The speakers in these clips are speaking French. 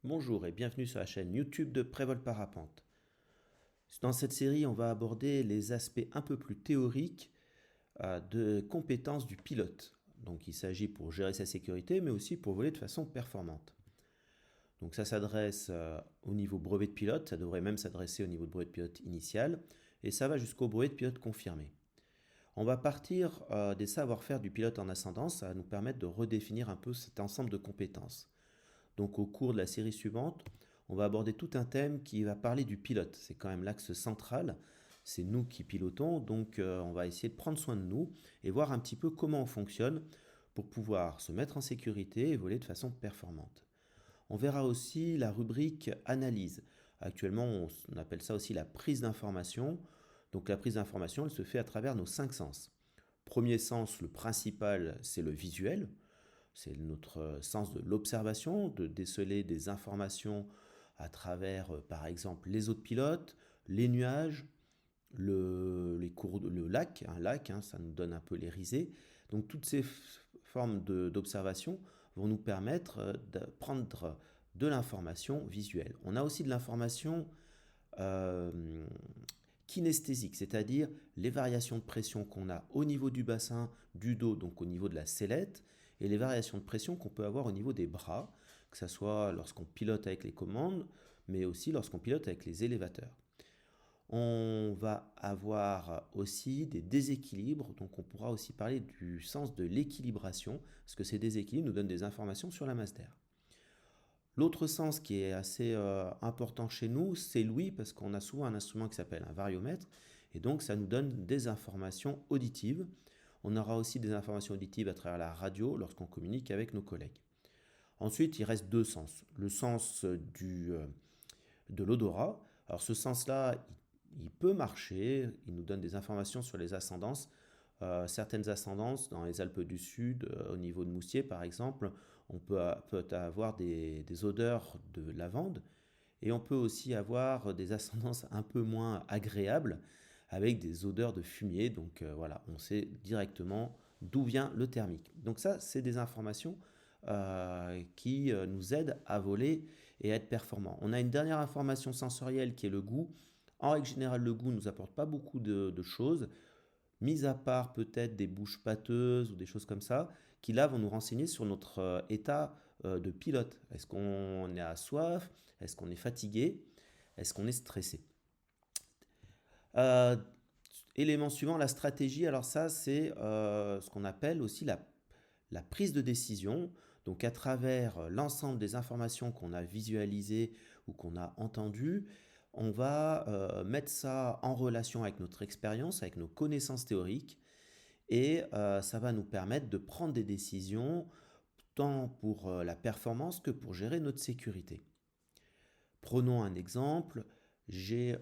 Bonjour et bienvenue sur la chaîne YouTube de Prévol Parapente. Dans cette série, on va aborder les aspects un peu plus théoriques de compétences du pilote. Donc il s'agit pour gérer sa sécurité, mais aussi pour voler de façon performante. Donc ça s'adresse au niveau brevet de pilote, ça devrait même s'adresser au niveau de brevet de pilote initial, et ça va jusqu'au brevet de pilote confirmé. On va partir des savoir-faire du pilote en ascendance, ça va nous permettre de redéfinir un peu cet ensemble de compétences. Donc au cours de la série suivante, on va aborder tout un thème qui va parler du pilote. C'est quand même l'axe central, c'est nous qui pilotons, donc on va essayer de prendre soin de nous et voir un petit peu comment on fonctionne pour pouvoir se mettre en sécurité et voler de façon performante. On verra aussi la rubrique analyse. Actuellement, on appelle ça aussi la prise d'information. Donc la prise d'information, elle se fait à travers nos 5 sens. Premier sens, le principal, c'est le visuel. C'est notre sens de l'observation, de déceler des informations à travers, par exemple, les autres pilotes, les nuages, le lac, un lac, hein, ça nous donne un peu les risées. Donc toutes ces formes d'observation vont nous permettre de prendre de l'information visuelle. On a aussi de l'information euh, kinesthésique, c'est-à-dire les variations de pression qu'on a au niveau du bassin, du dos, donc au niveau de la sellette, et les variations de pression qu'on peut avoir au niveau des bras, que ce soit lorsqu'on pilote avec les commandes, mais aussi lorsqu'on pilote avec les élévateurs. On va avoir aussi des déséquilibres, donc on pourra aussi parler du sens de l'équilibration, parce que ces déséquilibres nous donnent des informations sur la masse d'air. L'autre sens qui est assez important chez nous, c'est l'ouïe, parce qu'on a souvent un instrument qui s'appelle un variomètre, et donc ça nous donne des informations auditives. On aura aussi des informations auditives à travers la radio lorsqu'on communique avec nos collègues. Ensuite, il reste deux sens. Le sens de l'odorat. Alors ce sens-là, il peut marcher, il nous donne des informations sur les ascendances. Certaines ascendances dans les Alpes du Sud, au niveau de Moustier par exemple, on peut avoir des odeurs de lavande et on peut aussi avoir des ascendances un peu moins agréables avec des odeurs de fumier. Donc voilà, on sait directement d'où vient le thermique. Donc ça, c'est des informations qui nous aident à voler et à être performants. On a une dernière information sensorielle qui est le goût. En règle générale, le goût ne nous apporte pas beaucoup de choses, mis à part peut-être des bouches pâteuses ou des choses comme ça, qui là vont nous renseigner sur notre état de pilote. Est-ce qu'on est à soif? Est-ce qu'on est fatigué? Est-ce qu'on est stressé? Euh, Élément suivant, la stratégie. Alors ça, c'est ce qu'on appelle aussi la prise de décision. Donc à travers l'ensemble des informations qu'on a visualisées ou qu'on a entendues, on va mettre ça en relation avec notre expérience, avec nos connaissances théoriques, et ça va nous permettre de prendre des décisions tant pour la performance que pour gérer notre sécurité. Prenons un exemple, j'ai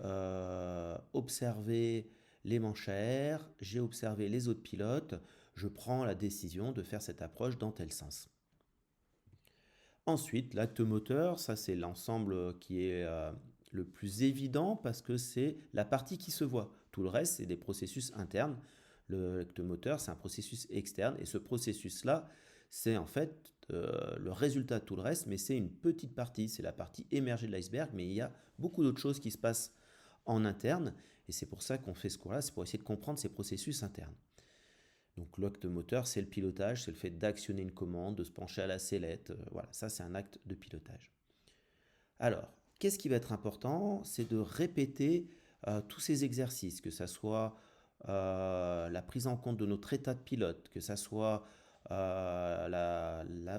observé les manches à air, j'ai observé les autres pilotes, je prends la décision de faire cette approche dans tel sens. Ensuite, l'acte moteur, ça c'est l'ensemble qui est le plus évident parce que c'est la partie qui se voit. Tout le reste, c'est des processus internes. L'acte moteur, c'est un processus externe et ce processus-là, c'est en fait le résultat de tout le reste, mais c'est une petite partie, c'est la partie émergée de l'iceberg, mais il y a beaucoup d'autres choses qui se passent en interne et c'est pour ça qu'on fait ce cours-là, c'est pour essayer de comprendre ces processus internes. Donc l'acte moteur, c'est le pilotage, c'est le fait d'actionner une commande, de se pencher à la sellette. Voilà, ça c'est un acte de pilotage. Alors, qu'est-ce qui va être important? C'est de répéter tous ces exercices, que ça soit la prise en compte de notre état de pilote, que ça soit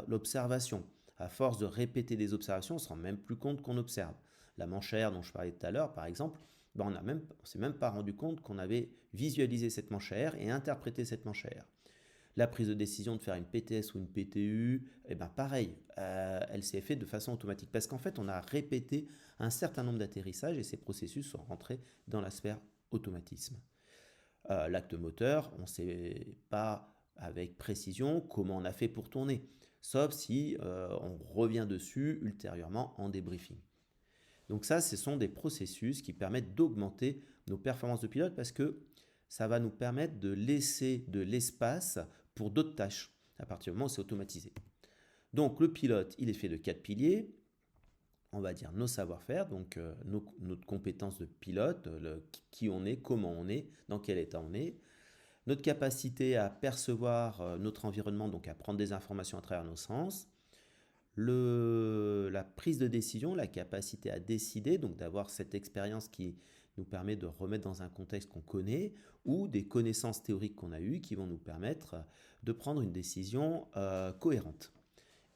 l'observation. À force de répéter des observations, on ne se rend même plus compte qu'on observe. La manche à air dont je parlais tout à l'heure, par exemple, ben on ne s'est même pas rendu compte qu'on avait visualisé cette manche à air et interprété cette manche à air. La prise de décision de faire une PTS ou une PTU, eh ben pareil, elle s'est faite de façon automatique parce qu'en fait on a répété un certain nombre d'atterrissages et ces processus sont rentrés dans la sphère automatisme. L'acte moteur, on ne sait pas avec précision comment on a fait pour tourner, sauf si on revient dessus ultérieurement en débriefing. Donc ça, ce sont des processus qui permettent d'augmenter nos performances de pilote parce que ça va nous permettre de laisser de l'espace pour d'autres tâches à partir du moment où c'est automatisé. Donc le pilote, il est fait de 4 piliers. on va dire, nos savoir-faire, donc notre compétence de pilote, qui on est, comment on est, dans quel état on est, notre capacité à percevoir notre environnement, donc à prendre des informations à travers nos sens, la prise de décision, la capacité à décider, donc d'avoir cette expérience qui nous permet de remettre dans un contexte qu'on connaît, ou des connaissances théoriques qu'on a eues qui vont nous permettre de prendre une décision cohérente.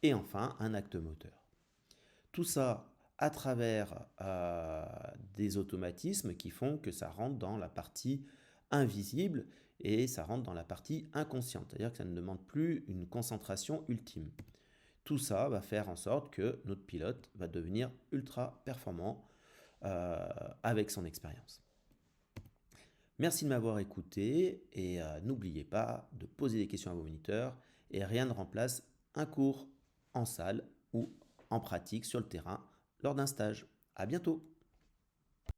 Et enfin, un acte moteur. Tout ça à travers des automatismes qui font que ça rentre dans la partie invisible et ça rentre dans la partie inconsciente, c'est-à-dire que ça ne demande plus une concentration ultime. Tout ça va faire en sorte que notre pilote va devenir ultra performant avec son expérience. Merci de m'avoir écouté et n'oubliez pas de poser des questions à vos moniteurs et rien ne remplace un cours en salle ou en pratique sur le terrain lors d'un stage. À bientôt!